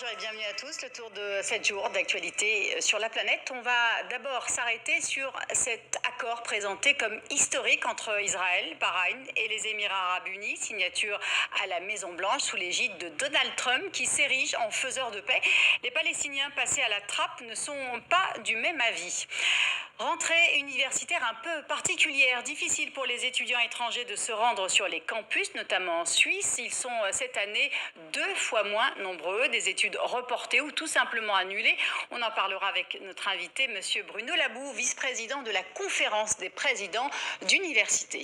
Bonjour et bienvenue à tous. Le tour de 7 jours d'actualité sur la planète. On va d'abord s'arrêter sur cet accord présenté comme historique entre Israël, Bahreïn et les Émirats arabes unis, signature à la Maison-Blanche sous l'égide de Donald Trump qui s'érige en faiseur de paix. Les Palestiniens passés à la trappe ne sont pas du même avis. Rentrée universitaire un peu particulière, difficile pour les étudiants étrangers de se rendre sur les campus, notamment en Suisse. Ils sont cette année 2 fois moins nombreux, des études reportées ou tout simplement annulées. On en parlera avec notre invité, monsieur Bruno Labou, vice-président de la conférence des présidents d'université.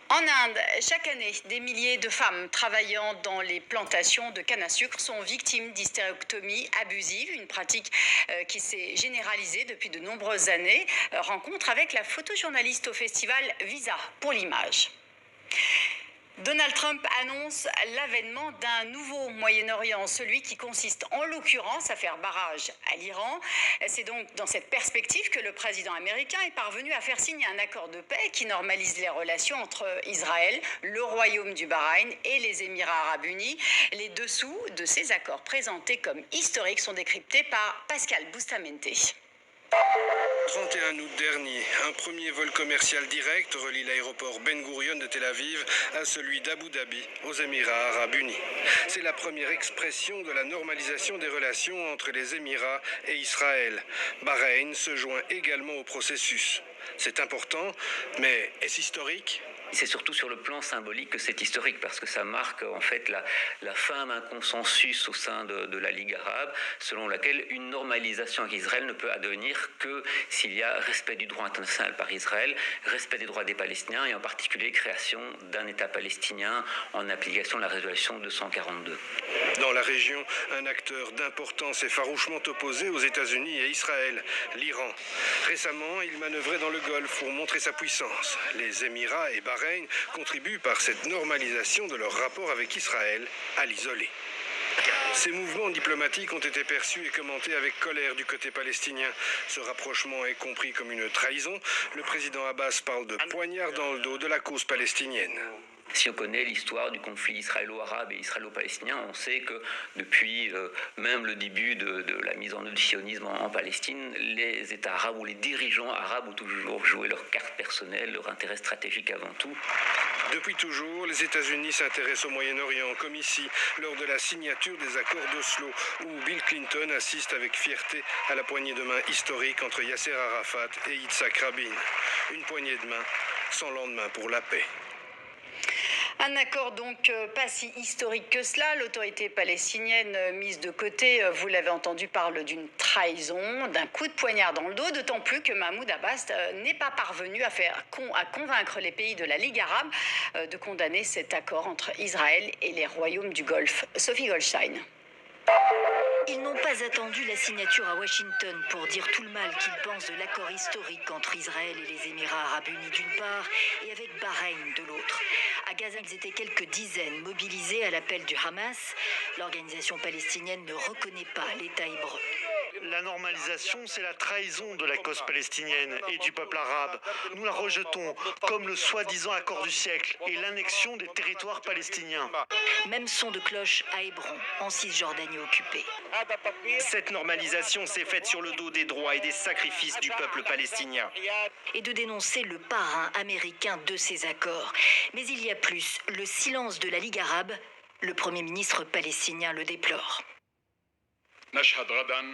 En Inde, chaque année, des milliers de femmes travaillant dans les plantations de canne à sucre sont victimes d'hystérectomie abusive, une pratique qui s'est généralisée depuis de nombreuses années. Rencontre avec la photojournaliste au festival Visa pour l'image. Donald Trump annonce l'avènement d'un nouveau Moyen-Orient, celui qui consiste en l'occurrence à faire barrage à l'Iran. C'est donc dans cette perspective que le président américain est parvenu à faire signer un accord de paix qui normalise les relations entre Israël, le Royaume du Bahreïn et les Émirats arabes unis. Les dessous de ces accords présentés comme historiques sont décryptés par Pascal Bustamente. 31 août dernier, un premier vol commercial direct relie l'aéroport Ben Gurion de Tel Aviv à celui d'Abu Dhabi aux Émirats arabes unis. C'est la première expression de la normalisation des relations entre les Émirats et Israël. Bahreïn se joint également au processus. C'est important, mais est-ce historique ? C'est surtout sur le plan symbolique que c'est historique, parce que ça marque en fait la fin d'un consensus au sein de la Ligue arabe, selon laquelle une normalisation avec Israël ne peut advenir que s'il y a respect du droit international par Israël, respect des droits des Palestiniens et en particulier création d'un État palestinien en application de la résolution 242. Dans la région, un acteur d'importance est farouchement opposé aux États-Unis et Israël, l'Iran. Récemment, il manœuvrait dans le Golfe pour montrer sa puissance. Les Émirats et Bahreïn contribuent par cette normalisation de leur rapport avec Israël à l'isoler. Ces mouvements diplomatiques ont été perçus et commentés avec colère du côté palestinien. Ce rapprochement est compris comme une trahison. Le président Abbas parle de poignard dans le dos de la cause palestinienne. Si on connaît l'histoire du conflit israélo-arabe et israélo-palestinien, on sait que depuis même le début de la mise en œuvre du sionisme en Palestine, les États arabes ou les dirigeants arabes ont toujours joué leur carte personnelle, leur intérêt stratégique avant tout. Depuis toujours, les États-Unis s'intéressent au Moyen-Orient, comme ici, lors de la signature des accords d'Oslo, où Bill Clinton assiste avec fierté à la poignée de main historique entre Yasser Arafat et Yitzhak Rabin. Une poignée de main sans lendemain pour la paix. Un accord donc pas si historique que cela. L'autorité palestinienne mise de côté, vous l'avez entendu, parle d'une trahison, d'un coup de poignard dans le dos, d'autant plus que Mahmoud Abbas n'est pas parvenu à convaincre les pays de la Ligue arabe de condamner cet accord entre Israël et les royaumes du Golfe. Sophie Goldstein. Ils n'ont pas attendu la signature à Washington pour dire tout le mal qu'ils pensent de l'accord historique entre Israël et les Émirats arabes unis d'une part et avec Bahreïn de l'autre. À Gaza, ils étaient quelques dizaines mobilisés à l'appel du Hamas. L'organisation palestinienne ne reconnaît pas l'État hébreu. La normalisation, c'est la trahison de la cause palestinienne et du peuple arabe. Nous la rejetons comme le soi-disant accord du siècle et l'annexion des territoires palestiniens. Même son de cloche à Hébron, en Cisjordanie occupée. Cette normalisation s'est faite sur le dos des droits et des sacrifices du peuple palestinien. Et de dénoncer le parrain américain de ces accords. Mais il y a plus, le silence de la Ligue arabe, le Premier ministre palestinien le déplore.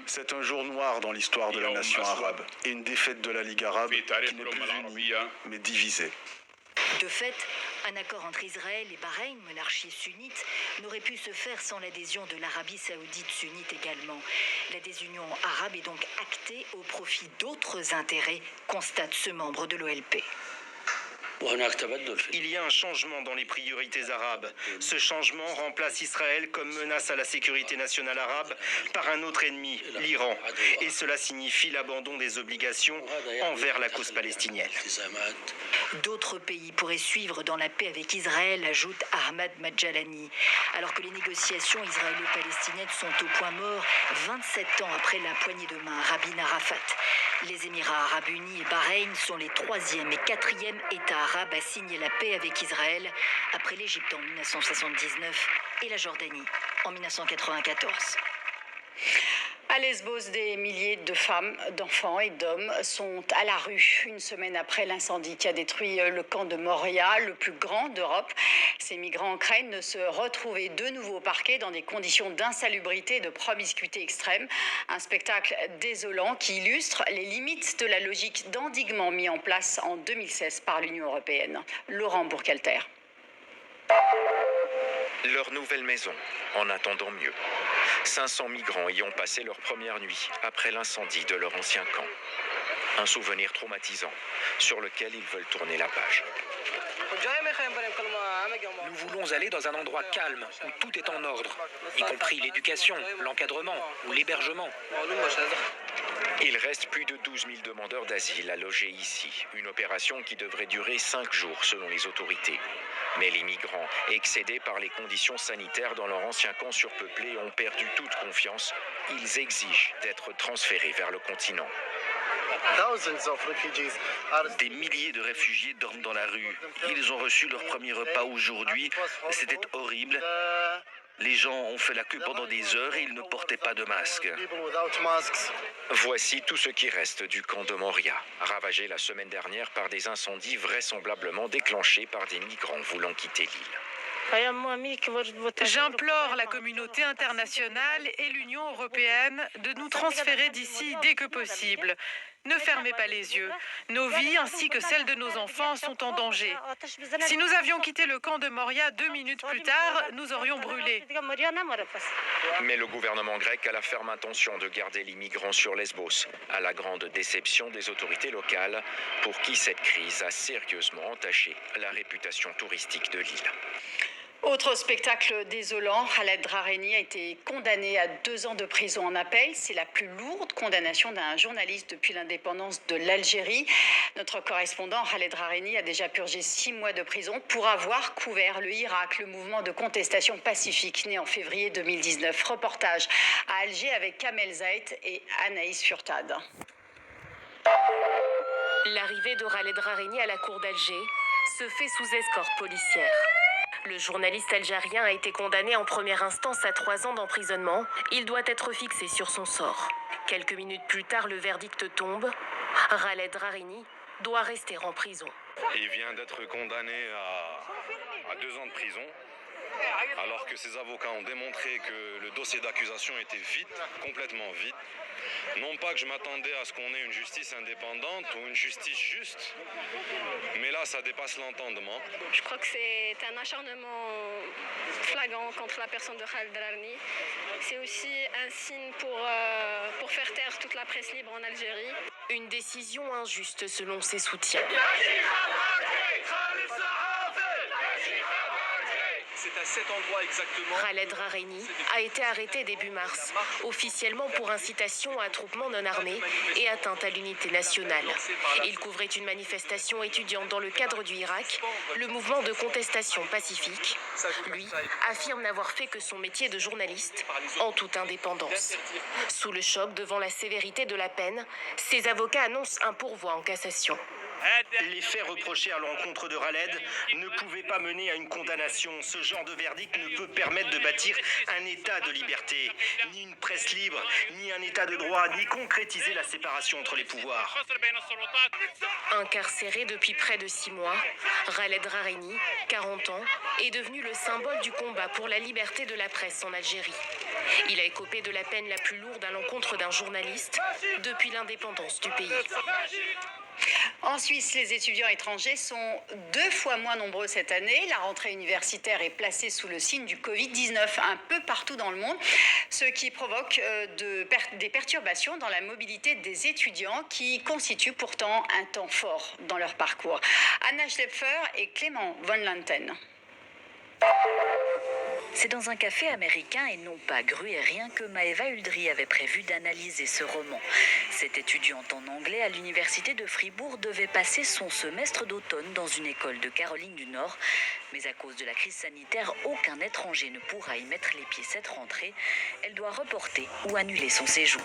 C'est un jour noir dans l'histoire de la nation arabe et une défaite de la Ligue arabe qui n'est plus unie, mais divisée. De fait, un accord entre Israël et Bahreïn, monarchie sunnite, n'aurait pu se faire sans l'adhésion de l'Arabie saoudite sunnite également. La désunion arabe est donc actée au profit d'autres intérêts, constate ce membre de l'OLP. Il y a un changement dans les priorités arabes. Ce changement remplace Israël comme menace à la sécurité nationale arabe par un autre ennemi, l'Iran. Et cela signifie l'abandon des obligations envers la cause palestinienne. D'autres pays pourraient suivre dans la paix avec Israël, ajoute Ahmad Madjalani. Alors que les négociations israélo-palestiniennes sont au point mort 27 ans après la poignée de main Rabin Arafat. Les Émirats arabes unis et Bahreïn sont les 3e et 4e États arabes a signé la paix avec Israël après l'Égypte en 1979 et la Jordanie en 1994. À Lesbos, des milliers de femmes, d'enfants et d'hommes sont à la rue une semaine après l'incendie qui a détruit le camp de Moria, le plus grand d'Europe. Ces migrants craignent de se retrouver de nouveau parqués dans des conditions d'insalubrité et de promiscuité extrême. Un spectacle désolant qui illustre les limites de la logique d'endiguement mis en place en 2016 par l'Union européenne. Laurent Bourcalter. Leur nouvelle maison, en attendant mieux. 500 migrants y ont passé leur première nuit après l'incendie de leur ancien camp. Un souvenir traumatisant sur lequel ils veulent tourner la page. Nous voulons aller dans un endroit calme où tout est en ordre, y compris l'éducation, l'encadrement ou l'hébergement. Il reste plus de 12 000 demandeurs d'asile à loger ici. Une opération qui devrait durer 5 jours selon les autorités. Mais les migrants, excédés par les conditions sanitaires dans leur ancien camp surpeuplé, ont perdu toute confiance. Ils exigent d'être transférés vers le continent. Des milliers de réfugiés dorment dans la rue. Ils ont reçu leur premier repas aujourd'hui. C'était horrible. Les gens ont fait la queue pendant des heures et ils ne portaient pas de masque. Voici tout ce qui reste du camp de Moria, ravagé la semaine dernière par des incendies vraisemblablement déclenchés par des migrants voulant quitter l'île. J'implore la communauté internationale et l'Union européenne de nous transférer d'ici dès que possible. Ne fermez pas les yeux. Nos vies ainsi que celles de nos enfants sont en danger. Si nous avions quitté le camp de Moria 2 minutes plus tard, nous aurions brûlé. Mais le gouvernement grec a la ferme intention de garder les migrants sur Lesbos, à la grande déception des autorités locales, pour qui cette crise a sérieusement entaché la réputation touristique de l'île. Autre spectacle désolant, Khaled Drareni a été condamné à 2 ans de prison en appel. C'est la plus lourde condamnation d'un journaliste depuis l'indépendance de l'Algérie. Notre correspondant Khaled Drareni a déjà purgé 6 mois de prison pour avoir couvert le Irak, le mouvement de contestation pacifique né en février 2019. Reportage à Alger avec Kamel Zaït et Anaïs Furtad. L'arrivée de Khaled Drareni à la cour d'Alger se fait sous escorte policière. Le journaliste algérien a été condamné en première instance à 3 ans d'emprisonnement. Il doit être fixé sur son sort. Quelques minutes plus tard, le verdict tombe. Khaled Drareni doit rester en prison. Il vient d'être condamné à 2 ans de prison, alors que ses avocats ont démontré que le dossier d'accusation était vide, complètement vide. Non pas que je m'attendais à ce qu'on ait une justice indépendante ou une justice juste, mais là, ça dépasse l'entendement. Je crois que c'est un acharnement flagrant contre la personne de Khaled Drareni. C'est aussi un signe pour faire taire toute la presse libre en Algérie. Une décision injuste selon ses soutiens. C'est à cet endroit exactement. Khaled Drareni a été arrêté début mars, officiellement pour incitation à attroupement non armé et atteinte à l'unité nationale. Il couvrait une manifestation étudiante dans le cadre du Irak, le mouvement de contestation pacifique. Lui affirme n'avoir fait que son métier de journaliste en toute indépendance. Sous le choc devant la sévérité de la peine, ses avocats annoncent un pourvoi en cassation. Les faits reprochés à l'encontre de Khaled ne pouvaient pas mener à une condamnation. Ce genre de verdict ne peut permettre de bâtir un état de liberté, ni une presse libre, ni un état de droit, ni concrétiser la séparation entre les pouvoirs. Incarcéré depuis près de 6 mois, Khaled Drareni, 40 ans, est devenu le symbole du combat pour la liberté de la presse en Algérie. Il a écopé de la peine la plus lourde à l'encontre d'un journaliste depuis l'indépendance du pays. En Suisse, les étudiants étrangers sont 2 fois moins nombreux cette année. La rentrée universitaire est placée sous le signe du Covid-19 un peu partout dans le monde, ce qui provoque des perturbations dans la mobilité des étudiants qui constituent pourtant un temps fort dans leur parcours. Anna Schlepfer et Clément von Lanten. C'est dans un café américain et non pas gruyérien que Maëva Uldry avait prévu d'analyser ce roman. Cette étudiante en anglais à l'université de Fribourg devait passer son semestre d'automne dans une école de Caroline du Nord. Mais à cause de la crise sanitaire, aucun étranger ne pourra y mettre les pieds cette rentrée. Elle doit reporter ou annuler son séjour.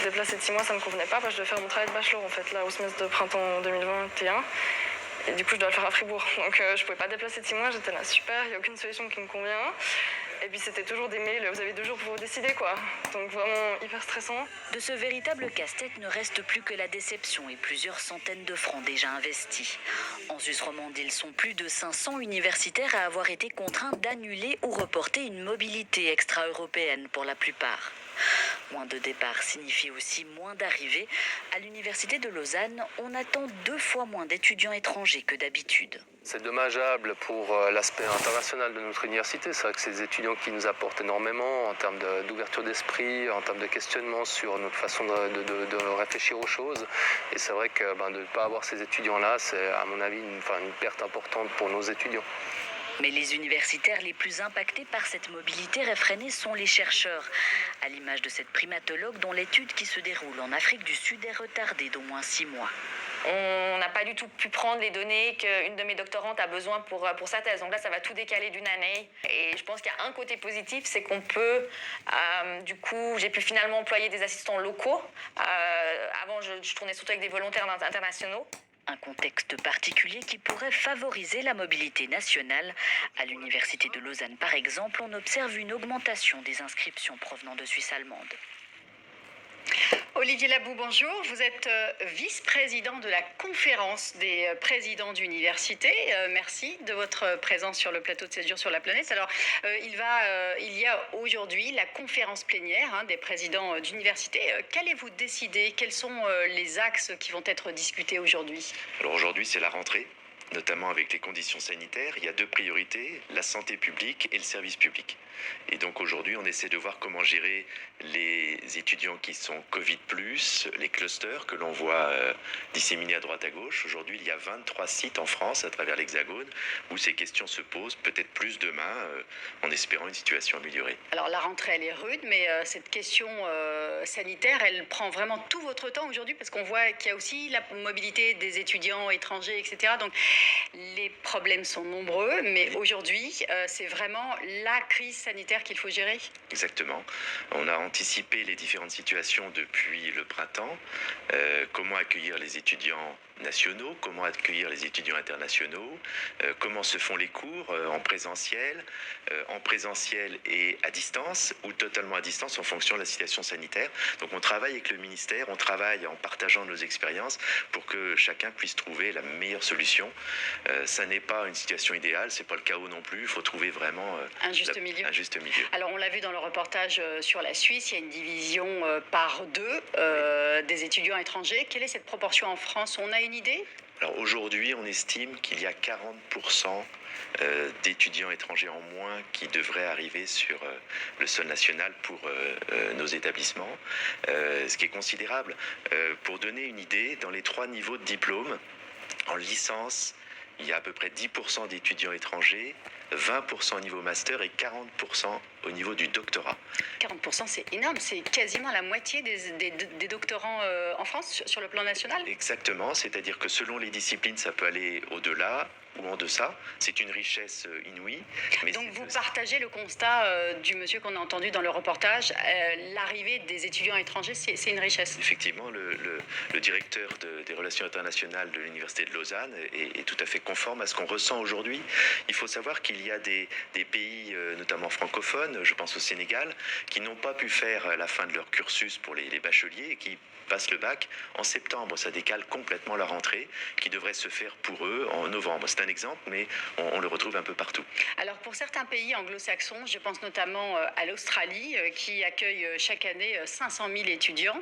Déplacer de 6 mois, ça ne me convenait pas parce que je devais faire mon travail de bachelor en fait, là, au semestre de printemps 2021. Et du coup, je dois le faire à Fribourg. Donc, je pouvais pas déplacer de 6 mois. J'étais là, super, il n'y a aucune solution qui me convient. Et puis, c'était toujours des mails, vous avez 2 jours pour vous décider, quoi. Donc, vraiment hyper stressant. De ce véritable casse-tête ne reste plus que la déception et plusieurs centaines de francs déjà investis. En Suisse romande, ils sont plus de 500 universitaires à avoir été contraints d'annuler ou reporter une mobilité extra-européenne pour la plupart. Moins de départs signifie aussi moins d'arrivées. À l'université de Lausanne, on attend 2 fois moins d'étudiants étrangers que d'habitude. C'est dommageable pour l'aspect international de notre université. C'est vrai que c'est des étudiants qui nous apportent énormément en termes d'ouverture d'esprit, en termes de questionnement sur notre façon de réfléchir aux choses. Et c'est vrai que de ne pas avoir ces étudiants-là, c'est à mon avis une perte importante pour nos étudiants. Mais les universitaires les plus impactés par cette mobilité réfrénée sont les chercheurs, à l'image de cette primatologue dont l'étude qui se déroule en Afrique du Sud est retardée d'au moins 6 mois. On n'a pas du tout pu prendre les données qu'une de mes doctorantes a besoin pour sa thèse. Donc là, ça va tout décaler d'une année. Et je pense qu'il y a un côté positif, c'est qu'on peut... du coup, j'ai pu finalement employer des assistants locaux. Avant, je tournais surtout avec des volontaires internationaux. Un contexte particulier qui pourrait favoriser la mobilité nationale. À l'université de Lausanne, par exemple, on observe une augmentation des inscriptions provenant de Suisse allemande. Olivier Labou, bonjour. Vous êtes vice-président de la conférence des présidents d'université. Merci de votre présence sur le plateau de 7 jours sur la planète. Alors, il y a aujourd'hui la conférence plénière des présidents d'université. Qu'allez-vous décider? Quels sont les axes qui vont être discutés aujourd'hui? Alors aujourd'hui, c'est la rentrée. Notamment avec les conditions sanitaires, il y a 2 priorités, la santé publique et le service public. Et donc aujourd'hui, on essaie de voir comment gérer les étudiants qui sont Covid+, les clusters que l'on voit disséminés à droite à gauche. Aujourd'hui, il y a 23 sites en France, à travers l'Hexagone, où ces questions se posent, peut-être plus demain, en espérant une situation améliorée. Alors la rentrée, elle est rude, mais cette question sanitaire, elle prend vraiment tout votre temps aujourd'hui, parce qu'on voit qu'il y a aussi la mobilité des étudiants étrangers, etc. Donc les problèmes sont nombreux, mais aujourd'hui, c'est vraiment la crise sanitaire qu'il faut gérer. Exactement. On a anticipé les différentes situations depuis le printemps. Comment accueillir les étudiants nationaux, comment accueillir les étudiants internationaux, comment se font les cours en présentiel et à distance, ou totalement à distance en fonction de la situation sanitaire. Donc on travaille avec le ministère, on travaille en partageant nos expériences pour que chacun puisse trouver la meilleure solution. Ça n'est pas une situation idéale, c'est pas le chaos non plus, il faut trouver vraiment un juste milieu. Alors on l'a vu dans le reportage sur la Suisse, il y a une division par 2 des étudiants étrangers. Quelle est cette proportion en France? On a une idée? Alors aujourd'hui, on estime qu'il y a 40% d'étudiants étrangers en moins qui devraient arriver sur le sol national pour nos établissements, ce qui est considérable. Pour donner une idée, dans les 3 niveaux de diplôme, en licence, il y a à peu près 10% d'étudiants étrangers, 20% au niveau master et 40% au niveau du doctorat. 40%, c'est énorme, c'est quasiment la moitié des doctorants en France sur le plan national. Exactement, c'est-à-dire que selon les disciplines, ça peut aller au-delà ou en deçà. C'est une richesse inouïe. Mais donc vous partagez le constat du monsieur qu'on a entendu dans le reportage, l'arrivée des étudiants étrangers, c'est une richesse. Effectivement, le directeur des relations internationales de l'Université de Lausanne est tout à fait conforme à ce qu'on ressent aujourd'hui. Il faut savoir qu'il y a des pays, notamment francophones, je pense au Sénégal, qui n'ont pas pu faire la fin de leur cursus pour les bacheliers et qui passent le bac en septembre. Ça décale complètement la rentrée qui devrait se faire pour eux en novembre. C'est un exemple, mais on le retrouve un peu partout. Alors pour certains pays anglo-saxons, je pense notamment à l'Australie qui accueille chaque année 500 000 étudiants.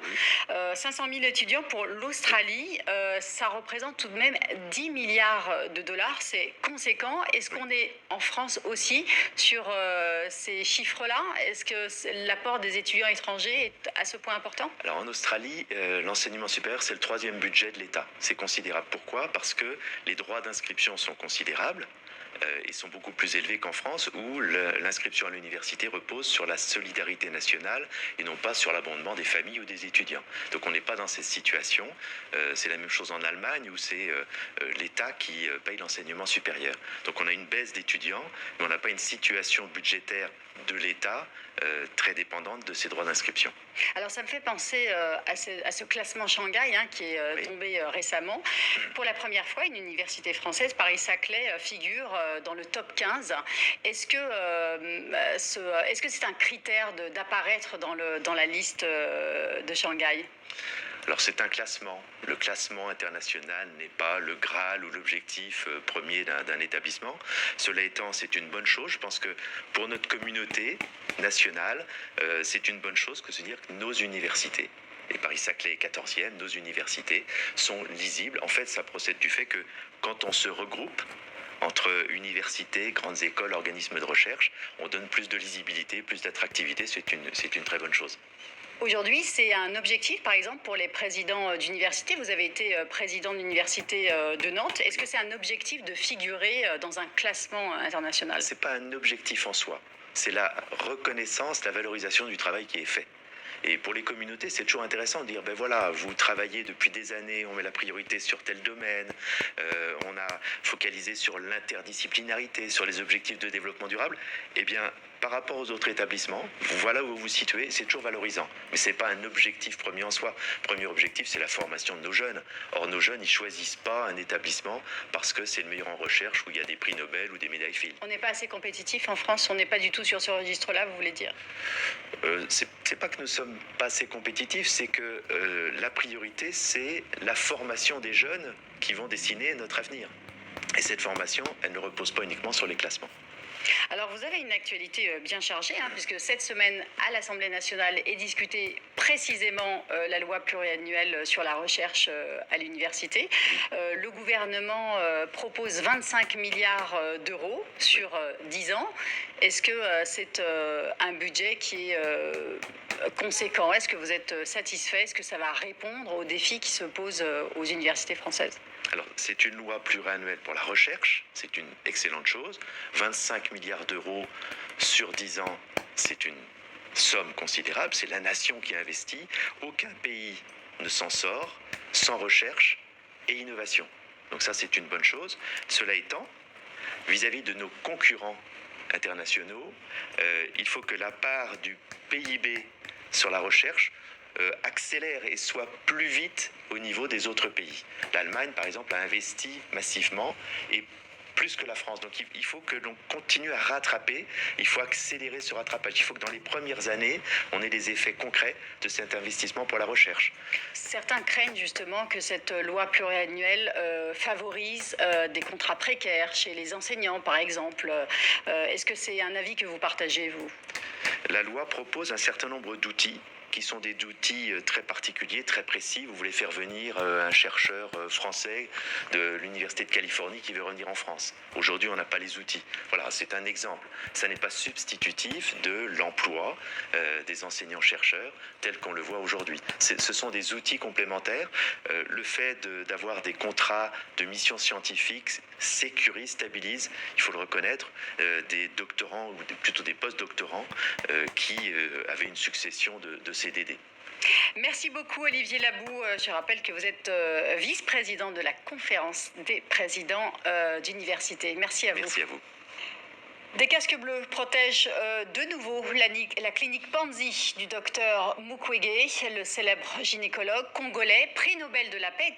500 000 étudiants pour l'Australie, ça représente tout de même 10 milliards de dollars. C'est conséquent. Est-ce qu'on est en France aussi sur ces chiffres-là? Est-ce que l'apport des étudiants étrangers est à ce point important? Alors en Australie, l'enseignement supérieur, c'est le 3e budget de l'État. C'est considérable. Pourquoi? Parce que les droits d'inscription sont considérables. et sont beaucoup plus élevés qu'en France, où l'inscription à l'université repose sur la solidarité nationale et non pas sur l'abondement des familles ou des étudiants. Donc on n'est pas dans cette situation. C'est la même chose en Allemagne, où c'est l'État qui paye l'enseignement supérieur. Donc on a une baisse d'étudiants, mais on n'a pas une situation budgétaire de l'État très dépendante de ses droits d'inscription. Alors ça me fait penser à ce classement Shanghai qui est tombé récemment. Pour la première fois, une université française, Paris-Saclay, figure dans le top 15. Est-ce que c'est un critère d'apparaître dans la liste de Shanghai ? Alors c'est un classement. Le classement international n'est pas le Graal ou l'objectif premier d'un établissement. Cela étant, c'est une bonne chose. Je pense que pour notre communauté nationale, c'est une bonne chose que se dire que nos universités, et Paris-Saclay est 14e, nos universités sont lisibles. En fait, ça procède du fait que quand on se regroupe entre universités, grandes écoles, organismes de recherche, on donne plus de lisibilité, plus d'attractivité. C'est une très bonne chose. Aujourd'hui, c'est un objectif, par exemple, pour les présidents d'université. Vous avez été président de l'université de Nantes. Est-ce que c'est un objectif de figurer dans un classement international ? Ce n'est pas un objectif en soi. C'est la reconnaissance, la valorisation du travail qui est fait. Et pour les communautés, c'est toujours intéressant de dire, ben voilà, vous travaillez depuis des années, on met la priorité sur tel domaine, on a focalisé sur l'interdisciplinarité, sur les objectifs de développement durable. Eh bien, par rapport aux autres établissements, voilà où vous vous situez, c'est toujours valorisant. Mais ce n'est pas un objectif premier en soi. Le premier objectif, c'est la formation de nos jeunes. Or, nos jeunes, ils ne choisissent pas un établissement parce que c'est le meilleur en recherche, où il y a des prix Nobel ou des médailles Fields. On n'est pas assez compétitif en France, on n'est pas du tout sur ce registre-là, vous voulez dire ? C'est pas que nous sommes pas assez compétitifs, c'est que la priorité, c'est la formation des jeunes qui vont dessiner notre avenir. Et cette formation, elle ne repose pas uniquement sur les classements. Alors vous avez une actualité bien chargée, puisque cette semaine à l'Assemblée nationale est discutée précisément la loi pluriannuelle sur la recherche à l'université. Le gouvernement propose 25 milliards d'euros sur 10 ans. Est-ce que c'est un budget qui est conséquent ? Est-ce que vous êtes satisfait ? Est-ce que ça va répondre aux défis qui se posent aux universités françaises ? Alors, c'est une loi pluriannuelle pour la recherche, c'est une excellente chose. 25 milliards d'euros sur 10 ans, c'est une somme considérable, c'est la nation qui investit. Aucun pays ne s'en sort sans recherche et innovation. Donc ça, c'est une bonne chose. Cela étant, vis-à-vis de nos concurrents internationaux, il faut que la part du PIB sur la recherche accélère et soit plus vite au niveau des autres pays. L'Allemagne, par exemple, a investi massivement et plus que la France. Donc il faut que l'on continue à rattraper, il faut accélérer ce rattrapage. Il faut que dans les premières années, on ait des effets concrets de cet investissement pour la recherche. Certains craignent justement que cette loi pluriannuelle favorise des contrats précaires chez les enseignants, par exemple. Est-ce que c'est un avis que vous partagez, vous ? La loi propose un certain nombre d'outils qui sont des outils très particuliers, très précis. Vous voulez faire venir un chercheur français de l'Université de Californie qui veut revenir en France. Aujourd'hui, on n'a pas les outils. Voilà, c'est un exemple. Ça n'est pas substitutif de l'emploi des enseignants-chercheurs tel qu'on le voit aujourd'hui. Ce sont des outils complémentaires. Le fait d'avoir des contrats de mission scientifique sécurise, stabilise, il faut le reconnaître, des doctorants ou plutôt des post-doctorants qui avaient une succession de CDD. Merci beaucoup Olivier Labou. Je rappelle que vous êtes vice-président de la conférence des présidents d'université. Merci à vous. Merci à vous. Des casques bleus protègent de nouveau la clinique Panzi du docteur Mukwege, le célèbre gynécologue congolais, prix Nobel de la paix.